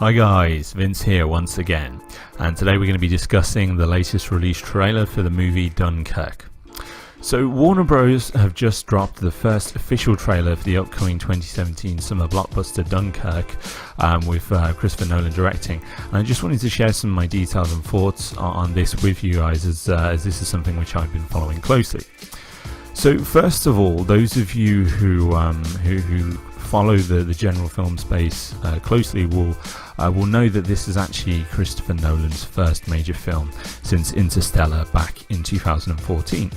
Hi guys, Vince here once again, and today we're going to be discussing the latest release trailer for the movie Dunkirk. So Warner Bros. Have just dropped the first official trailer for the upcoming 2017 summer blockbuster Dunkirk, with Christopher Nolan directing. And I just wanted to share some of my details and thoughts on this with you guys, as this is something which I've been following closely. So first of all, those of you who follow the general film space closely will know that this is actually Christopher Nolan's first major film since Interstellar back in 2014.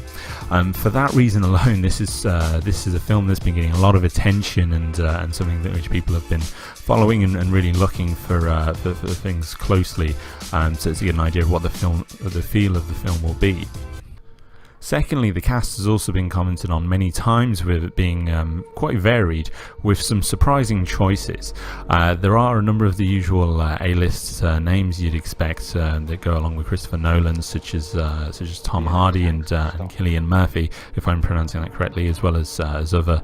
For that reason alone, this is a film that's been getting a lot of attention and something that which people have been following and really looking for things closely, to get an idea of what the feel of the film will be. Secondly, the cast has also been commented on many times, with it being quite varied, with some surprising choices. There are a number of the usual A-list names you'd expect that go along with Christopher Nolan, such as Tom Hardy and Cillian Murphy, if I'm pronouncing that correctly, as well as other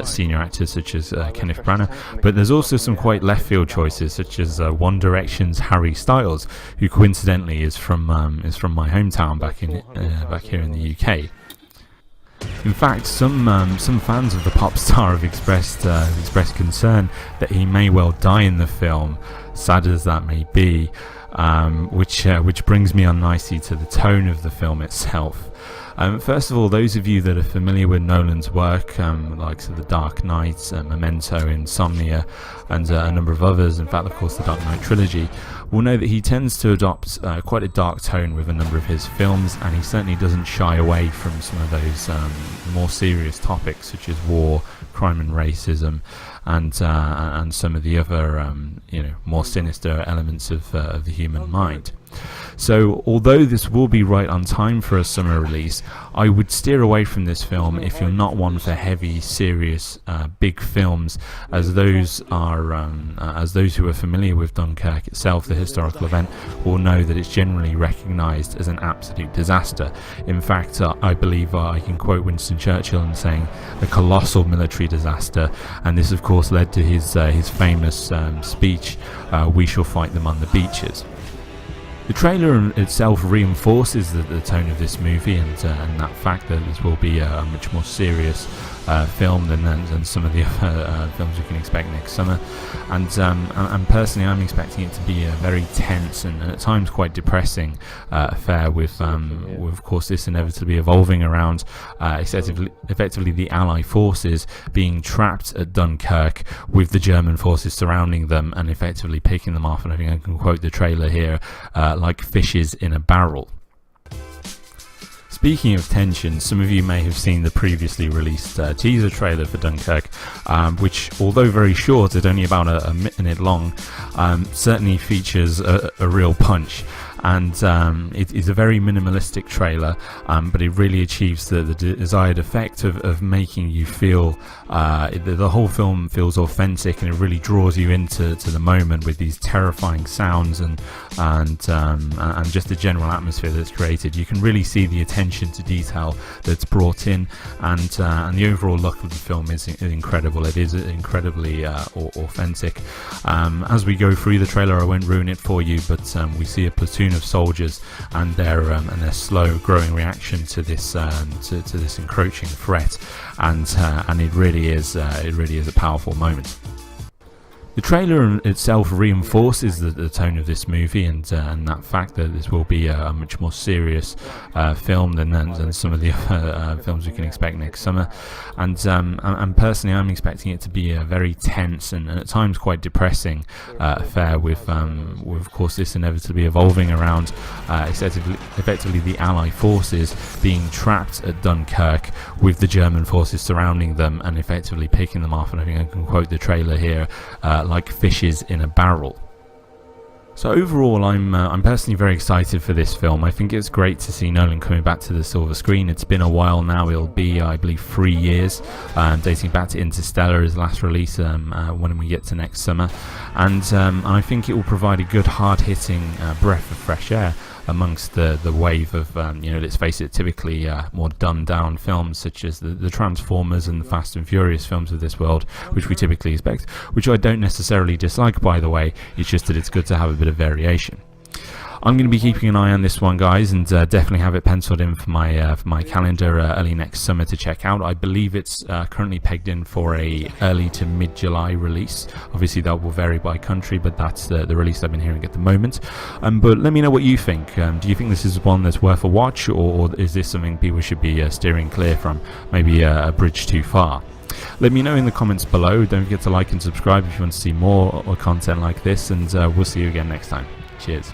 senior actors such as Kenneth Branagh. But there's also some quite left field choices, such as One Direction's Harry Styles, who coincidentally is from my hometown back here in the UK. In fact, some fans of the pop star have expressed concern that he may well die in the film, sad as that may be, which brings me on nicely to the tone of the film itself. First of all, those of you that are familiar with Nolan's work, like The Dark Knight, Memento, Insomnia, and a number of others, in fact, of course, the Dark Knight trilogy, will know that he tends to adopt quite a dark tone with a number of his films, and he certainly doesn't shy away from some of those more serious topics, such as war, crime and racism, and some of the other more sinister elements of the human mind. So although this will be right on time for a summer release, I would steer away from this film if you're not one for heavy, serious, big films, as those who are familiar with Dunkirk itself, the historical event, will know that it's generally recognised as an absolute disaster. In fact, I believe I can quote Winston Churchill in saying a colossal military disaster, and this of course led to his famous speech, "We shall fight them on the beaches." The trailer itself reinforces the tone of this movie and that fact that this will be a much more serious film than some of the other films we can expect next summer. And personally, I'm expecting it to be a very tense and at times quite depressing affair, with of course this inevitably evolving around effectively the Allied forces being trapped at Dunkirk, with the German forces surrounding them and effectively picking them off. And I think I can quote the trailer here, like fishes in a barrel. Speaking of tension, some of you may have seen the previously released teaser trailer for Dunkirk, which, although very short at only about a minute long, certainly features a real punch. And it is a very minimalistic trailer, but it really achieves the desired effect of making you feel the whole film feels authentic, and it really draws you into the moment with these terrifying sounds and just the general atmosphere that's created. You can really see the attention to detail that's brought in, and the overall look of the film is incredible. It is incredibly authentic. As we go through the trailer, I won't ruin it for you, but we see a platoon of soldiers and their slow growing reaction to this encroaching threat, and it really is a powerful moment. The trailer itself reinforces the tone of this movie and that fact that this will be a much more serious film than some of the other films we can expect next summer. And personally, I'm expecting it to be a very tense and at times quite depressing affair, with of course this inevitably evolving around effectively the Allied forces being trapped at Dunkirk, with the German forces surrounding them and effectively picking them off. And I think I can quote the trailer here, like fishes in a barrel. So overall, I'm personally very excited for this film. I think it's great to see Nolan coming back to the silver screen. It's been a while now. It'll be, I believe, 3 years, dating back to Interstellar, his last release, when we get to next summer. And I think it will provide a good, hard-hitting breath of fresh air amongst the wave of, let's face it, typically more dumbed-down films such as the Transformers and the Fast and Furious films of this world, which we typically expect, which I don't necessarily dislike, by the way. It's just that it's good to have a bit of variation. I'm going to be keeping an eye on this one, guys, and definitely have it penciled in for my calendar early next summer to check out. I believe it's currently pegged in for a early to mid-July release. Obviously, that will vary by country, but that's the release I've been hearing at the moment. But let me know what you think. Do you think this is one that's worth a watch, or is this something people should be steering clear from? Maybe a bridge too far? Let me know in the comments below. Don't forget to like and subscribe if you want to see more content like this, and we'll see you again next time. Cheers.